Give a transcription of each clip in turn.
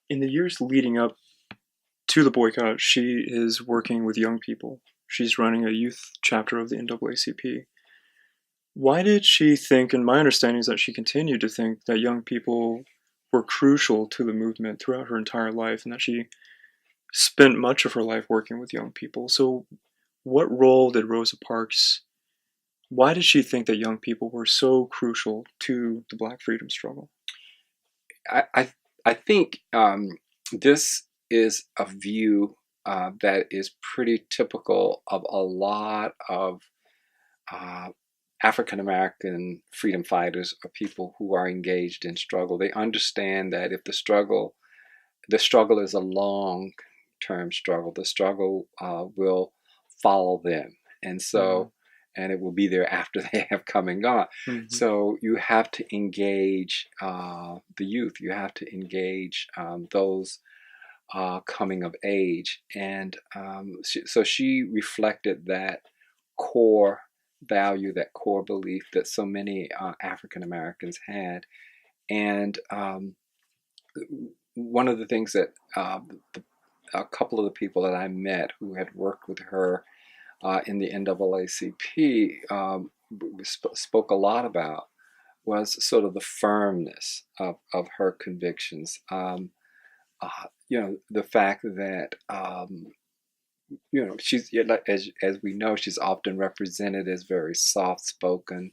in the years leading up to the boycott, she is working with young people. She's running a youth chapter of the NAACP. Why did she think, and my understanding is that she continued to think, that young people were crucial to the movement throughout her entire life, and that she spent much of her life working with young people? So, what role did Rosa Parks, why did she think that young people were so crucial to the Black freedom struggle? I think this is a view that is pretty typical of a lot of uh, African American freedom fighters or people who are engaged in struggle. They understand that if the struggle is a long-term struggle. The struggle will follow them, and Mm-hmm. so, and it will be there after they have come and gone. Mm-hmm. So you have to engage the youth. You have to engage those coming of age, and so she reflected that core value, that core belief that so many African Americans had, and one of the things that a couple of the people that I met who had worked with her in the NAACP spoke a lot about was sort of the firmness of her convictions. The fact that she's, as we know, she's often represented as very soft spoken,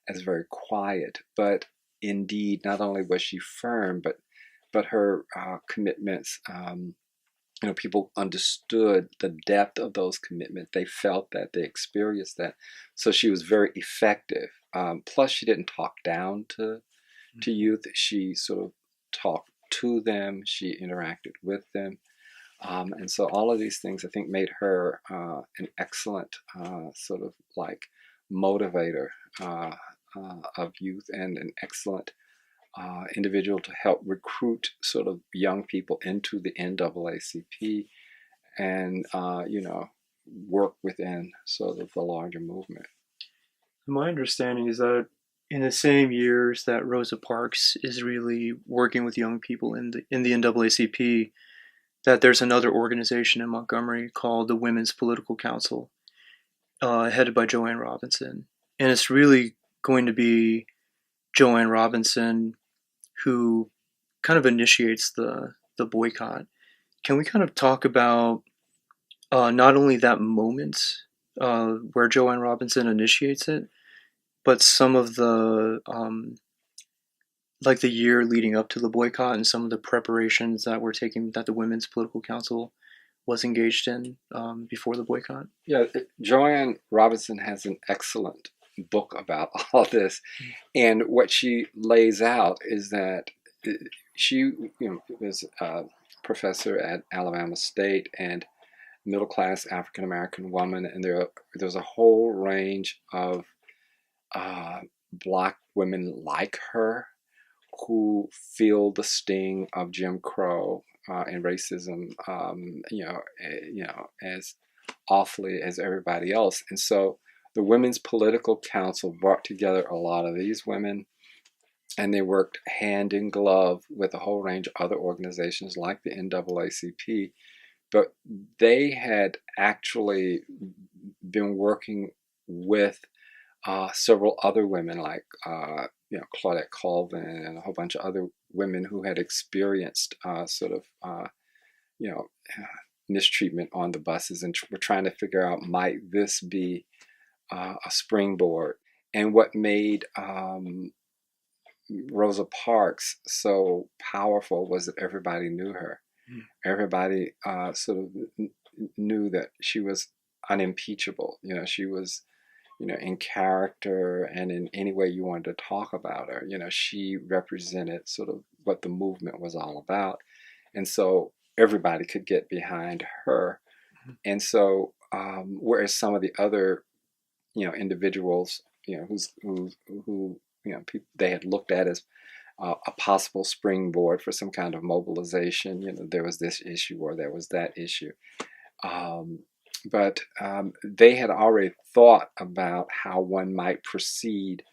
as very quiet, but indeed, not only was she firm, but her commitments. People understood the depth of those commitments. They felt that, they experienced that. So she was very effective. Plus, she didn't talk down to youth. She sort of talked to them. She interacted with them. And so all of these things, I think, made her an excellent sort of like motivator of youth, and an excellent individual to help recruit sort of young people into the NAACP, and work within sort of the larger movement. My understanding is that in the same years that Rosa Parks is really working with young people in the NAACP, that there's another organization in Montgomery called the Women's Political Council, headed by Joanne Robinson, and it's really going to be Joanne Robinson who kind of initiates the boycott. Can we kind of talk about not only that moment where Joanne Robinson initiates it, but some of the like the year leading up to the boycott and some of the preparations that were taking that the Women's Political Council was engaged in before the boycott? Yeah, Joanne Robinson has an excellent book about all this, and what she lays out is that she, was a professor at Alabama State, and middle class African American woman, and there's a whole range of Black women like her who feel the sting of Jim Crow and racism, as awfully as everybody else. And so the Women's Political Council brought together a lot of these women, and they worked hand in glove with a whole range of other organizations like the NAACP. But they had actually been working with several other women, like Claudette Colvin and a whole bunch of other women who had experienced sort of you know mistreatment on the buses, and were trying to figure out, might this be a springboard. And what made Rosa Parks so powerful was that everybody knew her. Everybody sort of knew that she was unimpeachable. She was, in character and in any way you wanted to talk about her. She represented sort of what the movement was all about. And so everybody could get behind her. And so, whereas some of the other, individuals, who people they had looked at as a possible springboard for some kind of mobilization. There was this issue or there was that issue. But they had already thought about how one might proceed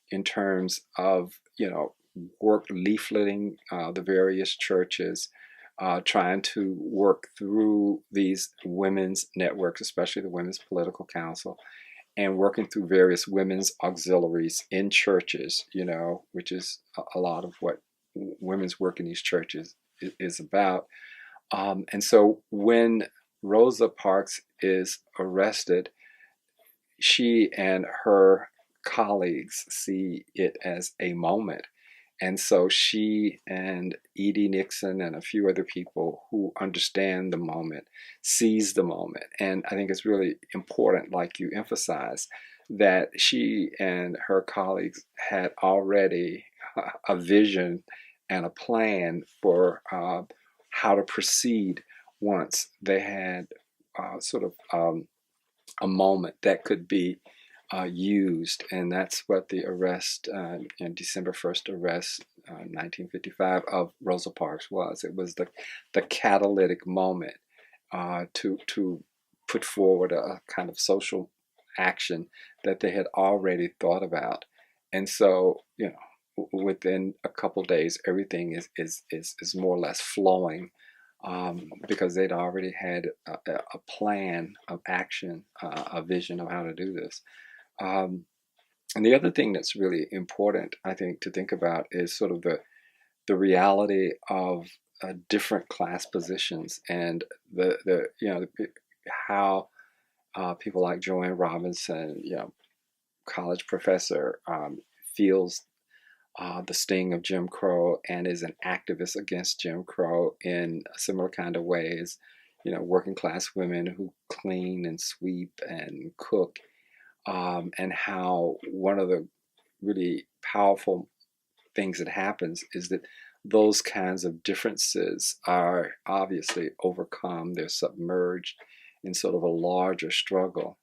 in terms of, work leafleting the various churches, trying to work through these women's networks, especially the Women's Political Council, and working through various women's auxiliaries in churches, which is a lot of what women's work in these churches is about. And so when Rosa Parks is arrested, she and her colleagues see it as a moment. And so she and Edie Nixon and a few other people who understand the moment seize the moment. And I think it's really important, like you emphasize, that she and her colleagues had already a vision and a plan for how to proceed once they had sort of a moment that could be used, and that's what the arrest, December 1st arrest, 1955, of Rosa Parks was. It was the catalytic moment to put forward a kind of social action that they had already thought about, and so within a couple days, everything is more or less flowing. Because they'd already had a plan of action, a vision of how to do this. And the other thing that's really important, I think, to think about is sort of the reality of different class positions and how people like Joanne Robinson, college professor, feels the sting of Jim Crow and is an activist against Jim Crow in a similar kind of ways. Working class women who clean and sweep and cook, and how one of the really powerful things that happens is that those kinds of differences are obviously overcome. They're submerged in sort of a larger struggle.